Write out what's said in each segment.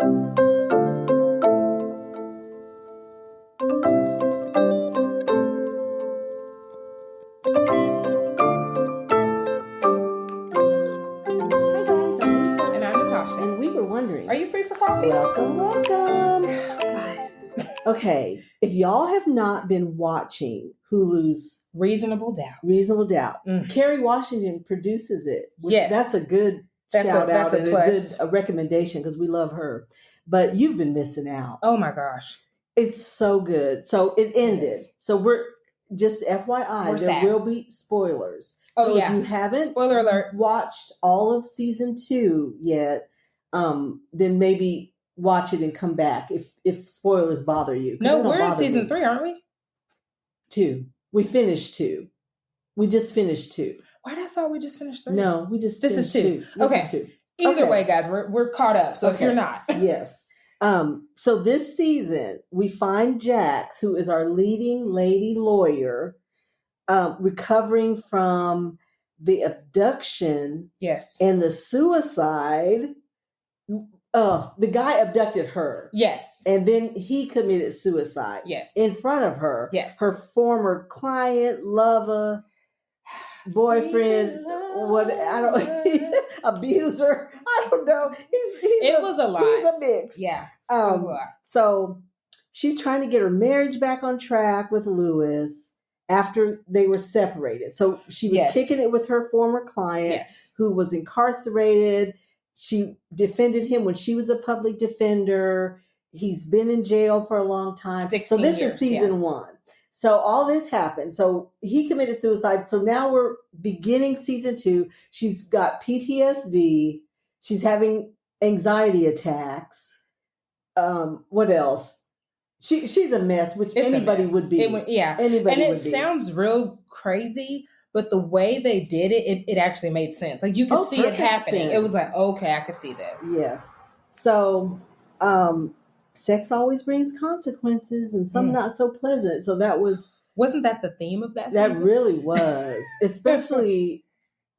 Are you free for coffee? Welcome. Guys. Okay, if y'all have not been watching Hulu's Reasonable Doubt. Kerry Washington produces it. Yes. That's a good shout out and a good recommendation because we love her. But you've been missing out. Oh my gosh. It's so good. So it ended. Yes. So we're just FYI, there will be spoilers. So if you haven't spoiler alert watched all of season 2 yet, then maybe watch it and come back if spoilers bother you. No, we're in season 3, aren't we? 2. We finished 2. We just finished 2. Why did I thought we just finished 3? No, we just this finished is 2. This is 2. Either way, guys, we're caught up. So if you're not, yes. So this season we find Jax, who is our leading lady lawyer, recovering from the abduction, and the suicide. The guy abducted her. Yes. And then he committed suicide. Yes. In front of her. Yes. Her former client, lover, boyfriend, abuser. I don't know. It was a lot. He's a mix. Yeah. It was a lot. So she's trying to get her marriage back on track with Lewis after they were separated. So she was kicking it with her former client who was incarcerated. She defended him when she was a public defender. He's been in jail for a long time. 16 so this years, is season 1. So all this happened. So he committed suicide. So now we're beginning season 2. She's got PTSD. She's having anxiety attacks. What else? She's a mess, which anybody would be. Anybody and would be. It sounds real crazy, but the way they did it actually made sense. Like you could see it happening. Sense. It was like, okay, I could see this. Yes. So, sex always brings consequences and some not so pleasant. So wasn't that the theme of that season? That really was. Especially,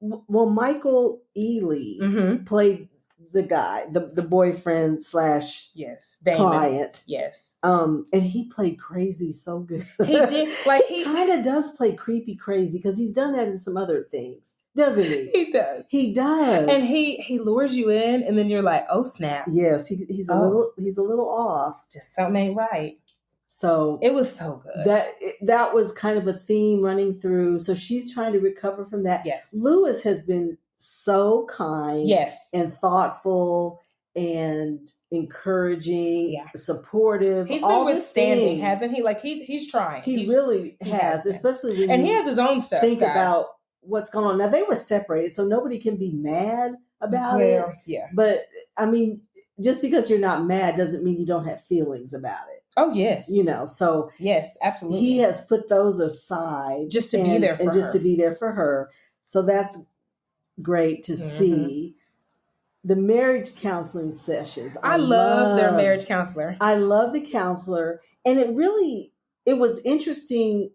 Michael Ealy played the guy, the boyfriend / client. Yes. And he played crazy so good. He did. Like he kind of does play creepy crazy because he's done that in some other things, doesn't he? He does. He does. And he lures you in, and then you're like, oh snap. Yes, he's a little off. Just something ain't right. So it was so good. That was kind of a theme running through. So she's trying to recover from that. Yes. Lewis has been so kind, and thoughtful, and encouraging, supportive. He's been withstanding, hasn't he? Like he's trying. He really has, especially when he has his own stuff. Think about what's going on. Now they were separated, so nobody can be mad about it. Yeah. But I mean, just because you're not mad doesn't mean you don't have feelings about it. Oh yes. So yes, absolutely. He has put those aside just to be there for her. Just to be there for her. So that's great to see. The marriage counseling sessions. I love their marriage counselor. I love the counselor. And it was interesting,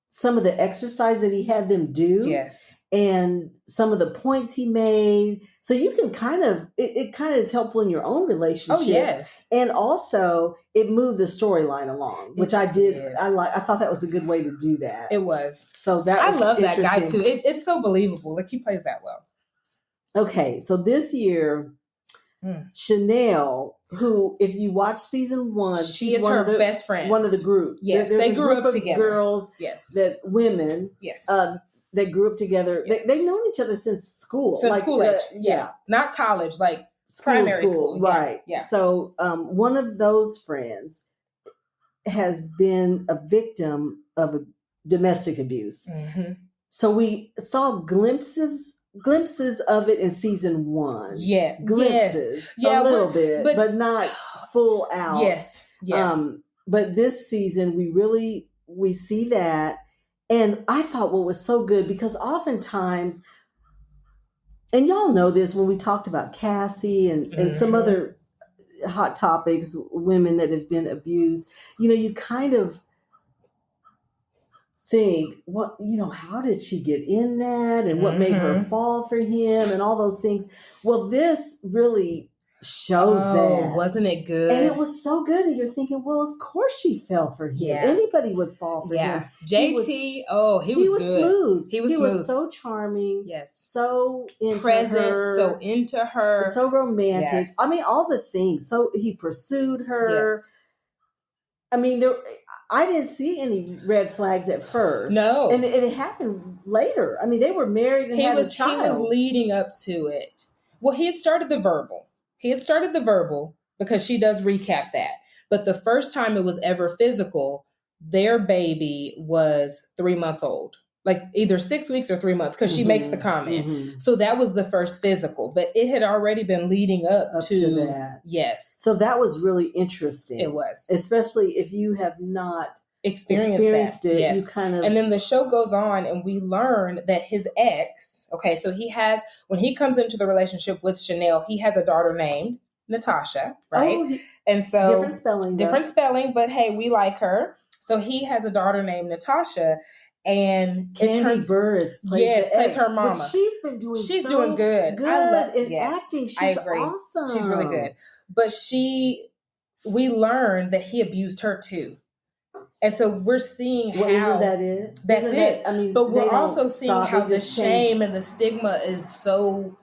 some of the exercise that he had them do. Yes. And some of the points he made. So you can it kind of is helpful in your own relationships. Oh, yes. And also it moved the storyline along, which I did. I thought that was a good way to do that. It was. So I love that guy too. It's so believable. Like he plays that well. Okay. So this year, Chanel, who, if you watch season 1, she is her best friend. One of the group. Yes. They grew up together. Girls. Yes. Women. Yes. They grew up together. Yes. They've known each other since school. Since school age. Yeah. Not college, like primary school. Right. Yeah. So one of those friends has been a victim of domestic abuse. Mm-hmm. So we saw glimpses of it in season 1. Yeah. Glimpses. Yes. A little bit, but not full out. Yes. Yes. But this season we see that. And I thought what was so good, because oftentimes, and y'all know this when we talked about Cassie and some other hot topics, women that have been abused, you kind of think, how did she get in that? And what made her fall for him and all those things? Well, this really shows that. Wasn't it good? And it was so good. And you're thinking, well, of course she fell for him. Yeah. Anybody would fall for him. JT, he was good. Smooth. He was smooth. He was so charming. Yes. So into present, her. so into her. So romantic. Yes. I mean, all the things. So he pursued her. Yes. I mean, I didn't see any red flags at first. No. And it happened later. I mean, they were married and had a child. He was leading up to it. Well, he had started the verbal. Because she does recap that. But the first time it was ever physical, their baby was 3 months old. Like either 6 weeks or 3 months, because she makes the comment. Mm-hmm. So that was the first physical, but it had already been leading up to that. Yes. So that was really interesting. It was. Especially if you have not experienced it. Yes. You kind of... And then the show goes on and we learn that his ex, so when he comes into the relationship with Chanel, he has a daughter named Natasha, right? And so different spelling, but hey, we like her. So he has a daughter named Natasha. And Kandi Burruss plays her mama. But she's been doing doing good. Acting. She's awesome. She's really good. But we learned that he abused her too. And so we're seeing how... Isn't that it? That's it. I mean, but we're also seeing how the shame and the stigma is so...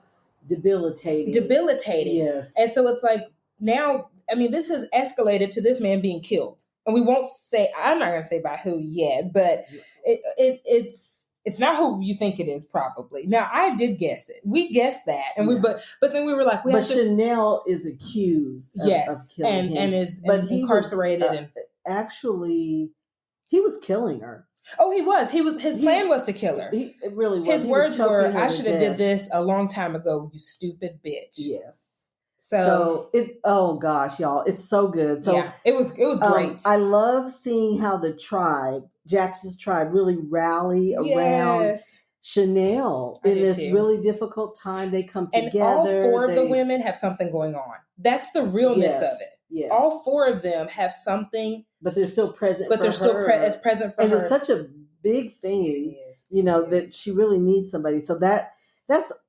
Debilitating. Yes. And so it's like, now, I mean, this has escalated to this man being killed. And we won't say... I'm not going to say by who yet, but... It's not who you think it is, probably. Now, I did guess it. We guessed that, and but then we were like, Chanel is accused of killing him, and is incarcerated. And actually, he was killing her. Oh, he was. His plan was to kill her. It really was. His words were, "I should have did this a long time ago, you stupid bitch." Yes. So oh gosh, y'all, it's so good. So it was great. I love seeing how the tribe, Jax's tribe, really rally around Chanel in this really difficult time. They come together. And all four of the women have something going on. That's the realness of it. Yes. All four of them have something, but they're still present. But they're still present for her. And it's such a big thing, that she really needs somebody. So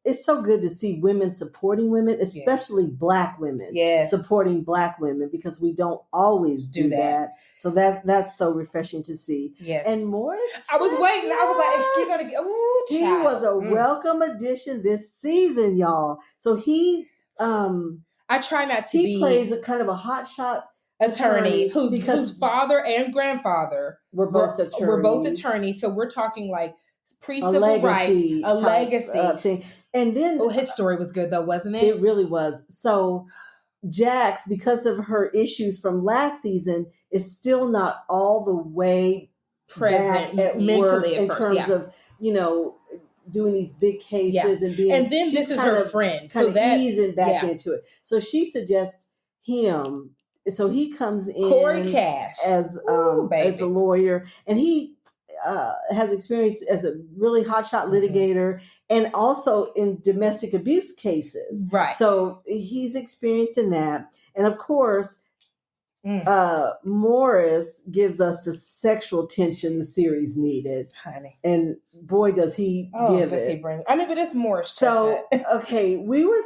it's so good to see women supporting women, especially Black women supporting Black women, because we don't always do that. So that's so refreshing to see. Yes. And Morris, I was waiting. I was like, is she gonna get? Ooh, he was a welcome addition this season, y'all. So he, I try not to. He plays a kind of a hotshot attorney whose father and grandfather were both attorneys. So we're talking like pre-civil rights, a legacy thing. And then his story was good though, wasn't it? It really was. So Jax, because of her issues from last season, is still not all the way present at mentally work in terms of doing these big cases and being. And then this is her friend, so that easing back into it. So she suggests him. So he comes in, Corey Cash, as a lawyer, and he has experience as a really hotshot litigator and also in domestic abuse cases. Right. So he's experienced in that. And of course, Morris gives us the sexual tension the series needed. Honey. And boy, does he give it. He bring? I mean, but it's Morris. So, okay, we were,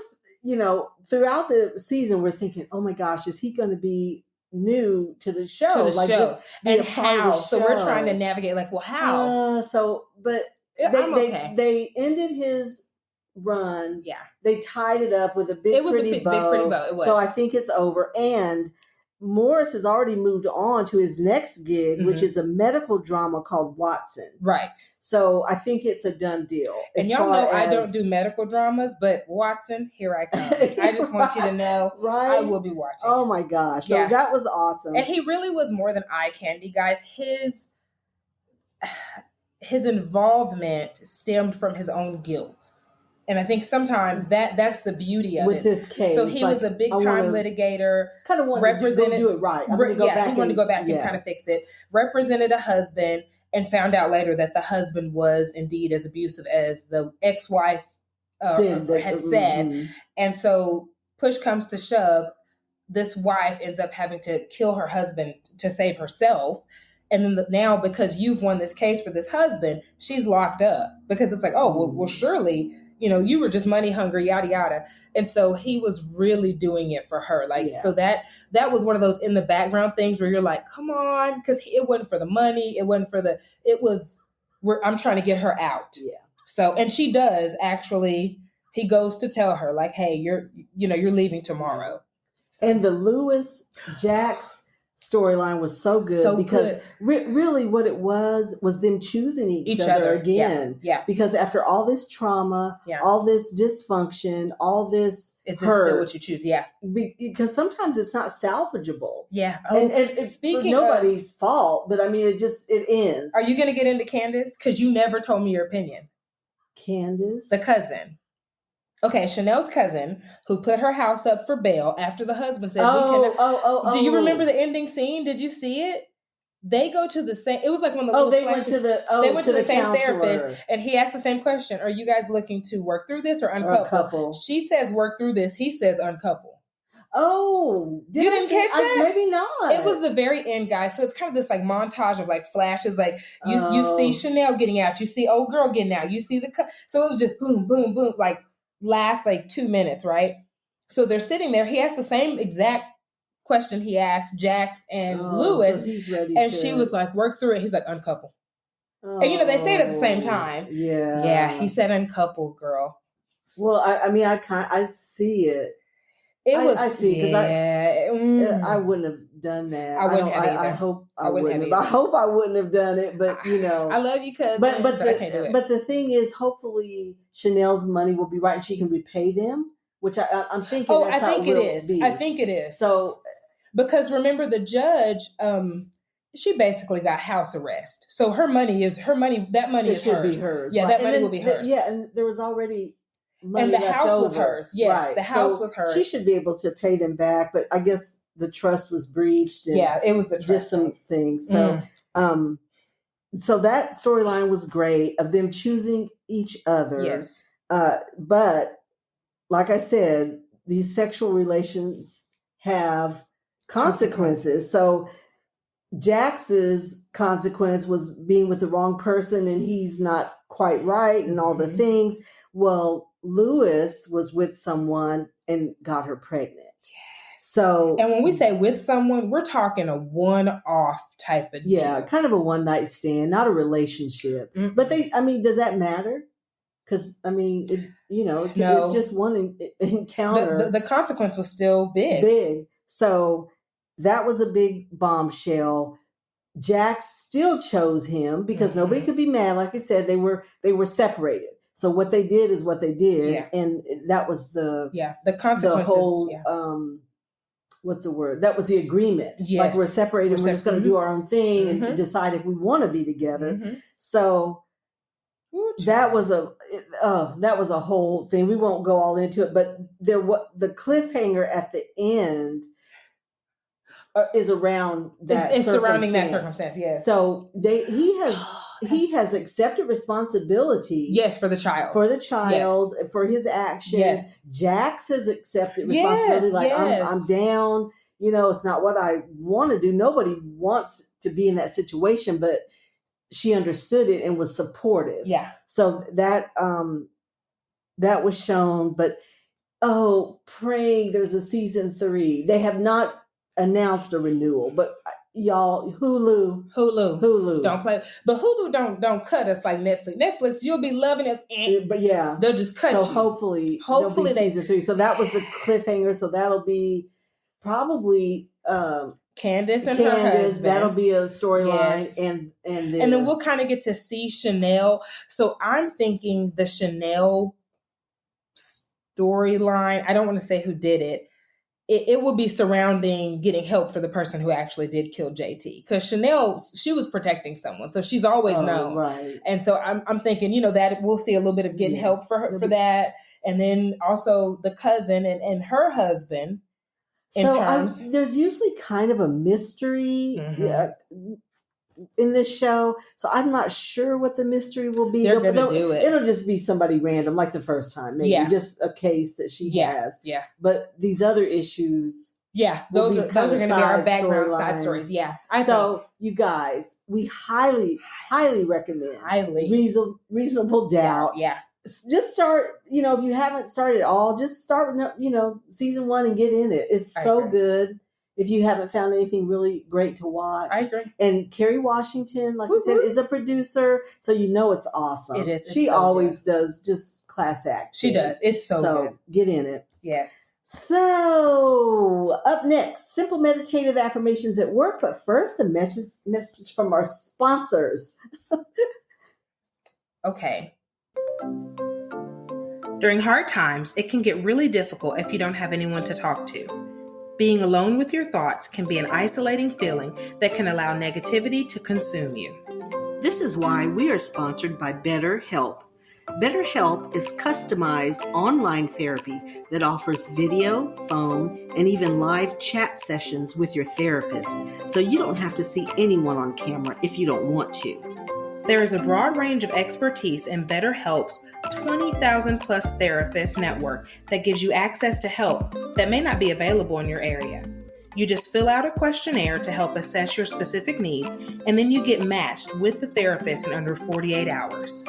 throughout the season, we're thinking, oh my gosh, is he going to be new to the show? Just and how? So we're trying to navigate, how? They ended his run. Yeah. They tied it up with a big pretty bow. It was. So I think it's over. And Morris has already moved on to his next gig, which is a medical drama called Watson. Right. So I think it's a done deal. And y'all know I don't do medical dramas, but Watson, here I come. I just want you to know, right? I will be watching. Oh my gosh. So that was awesome. And he really was more than eye candy, guys. His involvement stemmed from his own guilt. And I think sometimes that's the beauty of with this case. So he was a big time litigator. Kind of wanted to do it right. He wanted to go back and kind of fix it. Represented a husband and found out later that the husband was indeed as abusive as the ex-wife had said. And so push comes to shove, this wife ends up having to kill her husband to save herself. And then now, because you've won this case for this husband, she's locked up because it's like, well, surely you were just money hungry, yada, yada. And so he was really doing it for her. Like, so that was one of those in the background things where you're like, come on, because it wasn't for the money. It wasn't for I'm trying to get her out. Yeah. So, and she does actually, he goes to tell her like, hey, you're leaving tomorrow. So. And the Lewis Jax storyline was so good because really what it was them choosing each other again. Yeah. Because after all this trauma, all this dysfunction, all this is hurt, this still what you choose? Yeah. Because sometimes it's not salvageable. Yeah. Oh, and it's nobody's fault, but I mean, it ends. Are you going to get into Candace? Because you never told me your opinion. Candace? The cousin. Okay, Chanel's cousin, who put her house up for bail after the husband said, Do you remember the ending scene? Did you see it? They go to the same, it was like when they went to the same therapist, and he asked the same question. Are you guys looking to work through this or uncouple? She says work through this. He says uncouple. Oh, you didn't catch that? Maybe not. It was the very end, guys. So it's kind of this like montage of like flashes. Like you see Chanel getting out, you see old girl getting out, you see so it was just boom, boom, boom, like last like 2 minutes, right? So they're sitting there. He asked the same exact question he asked Jax and Lewis, so he's ready she was like, "Work through it." He's like, "Uncouple," and they say it at the same time. Yeah. He said, "Uncouple, girl." Well, I see it. I see because I wouldn't have done that. I wouldn't have either. I hope I wouldn't have. I hope I wouldn't have done it, but I love you, cousin, but I can't do it. But the thing is, hopefully Chanel's money will be right, and she can repay them. Which I'm thinking. Oh, I think it is. I think it is. So because remember the judge, she basically got house arrest. So her money is hers. That money should be hers. Yeah, right. that money will be hers. And there was already. And the house was hers. Yes, right. The house was hers. She should be able to pay them back, but I guess the trust was breached. And it was the trust. Just some things. So, so that storyline was great of them choosing each other. Yes. But like I said, these sexual relations have consequences. So Jax's consequence was being with the wrong person, and he's not quite right, and all the things. Well, Lewis was with someone and got her pregnant. Yes. So, and when we say with someone, we're talking a one-off type of deal. Yeah, kind of a one-night stand, not a relationship. Mm-hmm. But does that matter? Because it's just one encounter. The consequence was still big. Big. So that was a big bombshell. Jax still chose him because nobody could be mad. Like I said, they were separated. So what they did is what they did, and that was the consequences. The whole what's the word? That was the agreement. Yes. Like we're separated. We're just going to do our own thing and decide if we want to be together. Mm-hmm. So that was a whole thing. We won't go all into it, but the cliffhanger at the end is around that. It's surrounding that circumstance. Yes. So he has accepted responsibility. Yes, for the child. Yes. For his actions. Yes. Jax has accepted responsibility. Yes. I'm down. It's not what I want to do. Nobody wants to be in that situation, but she understood it and was supportive. Yeah. So that was shown, but praying there's a season 3. They have not announced a renewal, but y'all, Hulu. Don't play, but Hulu don't cut us like Netflix. Netflix, you'll be loving it, but yeah, they'll just cut you. So hopefully season 3. So that was the cliffhanger. So that'll be probably Candace and her husband. That'll be a storyline, and then we'll kind of get to see Chanel. So I'm thinking the Chanel storyline. I don't want to say who did it. It will be surrounding getting help for the person who actually did kill JT. Because Chanel, she was protecting someone, so she's always known. Right. And so I'm thinking, that we'll see a little bit of getting help for her for that, and then also the cousin and her husband. There's usually kind of a mystery in this show, so I'm not sure what the mystery will be. They're going to do it. It'll just be somebody random, like the first time, maybe just a case that she has. Yeah. But these other issues, those are going to be our background side stories. Yeah. You guys, we highly recommend highly Reasonable Doubt. Yeah. just start, if you haven't started at all, just start with, season 1 and get in it. It's so good. If you haven't found anything really great to watch. I agree. And Kerry Washington, like I said, is a producer, so it's awesome. It is. She always does just class act. She does. It's so good. Get in it. Yes. So, up next, simple meditative affirmations at work. But first, a message from our sponsors. Okay. During hard times, it can get really difficult if you don't have anyone to talk to. Being alone with your thoughts can be an isolating feeling that can allow negativity to consume you. This is why we are sponsored by BetterHelp. BetterHelp is customized online therapy that offers video, phone, and even live chat sessions with your therapist, so you don't have to see anyone on camera if you don't want to. There is a broad range of expertise in BetterHelp's 20,000 plus therapist network that gives you access to help that may not be available in your area. You just fill out a questionnaire to help assess your specific needs, and then you get matched with the therapist in under 48 hours.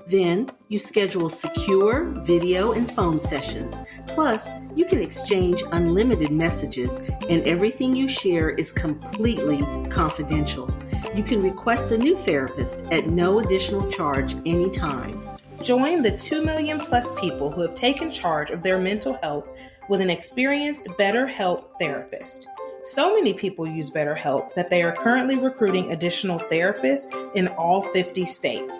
Then you schedule secure video and phone sessions. Plus, you can exchange unlimited messages, and everything you share is completely confidential. You can request a new therapist at no additional charge anytime. Join the 2 million plus people who have taken charge of their mental health with an experienced BetterHelp therapist. So many people use BetterHelp that they are currently recruiting additional therapists in all 50 states.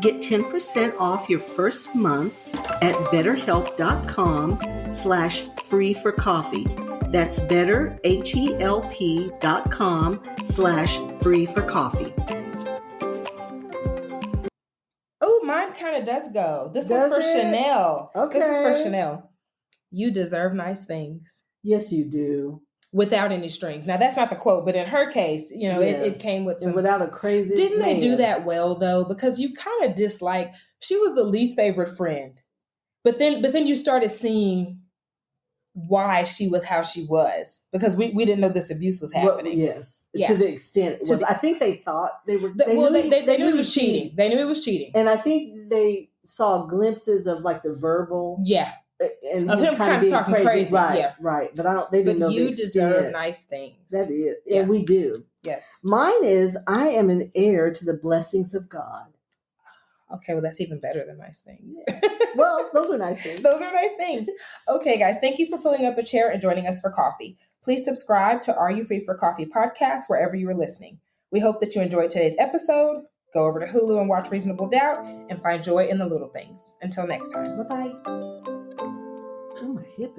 Get 10% off your first month at betterhelp.com/free-for-coffee. That's betterhelp.com/free-for-coffee. Oh, mine kind of does go. This one's for Chanel. Okay. This is for Chanel. You deserve nice things. Yes, you do. Without any strings. Now, that's not the quote, but in her case, it came with some... And without a crazy... Didn't they do that well, though? Because you kind of dislike... She was the least favorite friend. But then you started seeing why she was how she was. Because we didn't know this abuse was happening. Well, yes. Yeah. To the extent it was. I think they thought they were... They knew it was cheating. They knew it was cheating. And I think they saw glimpses of like the verbal... Yeah. And of him kind of talking crazy. Right, yeah. Right. But they didn't know you deserve nice things. That is. Yeah. And we do. Yes. Mine is, I am an heir to the blessings of God. Okay, well, that's even better than nice things. Well, those are nice things. Those are nice things. Okay, guys, thank you for pulling up a chair and joining us for coffee. Please subscribe to Are You Free for Coffee podcast wherever you are listening. We hope that you enjoyed today's episode. Go over to Hulu and watch Reasonable Doubt and find joy in the little things. Until next time. Bye-bye. Oh, my hip.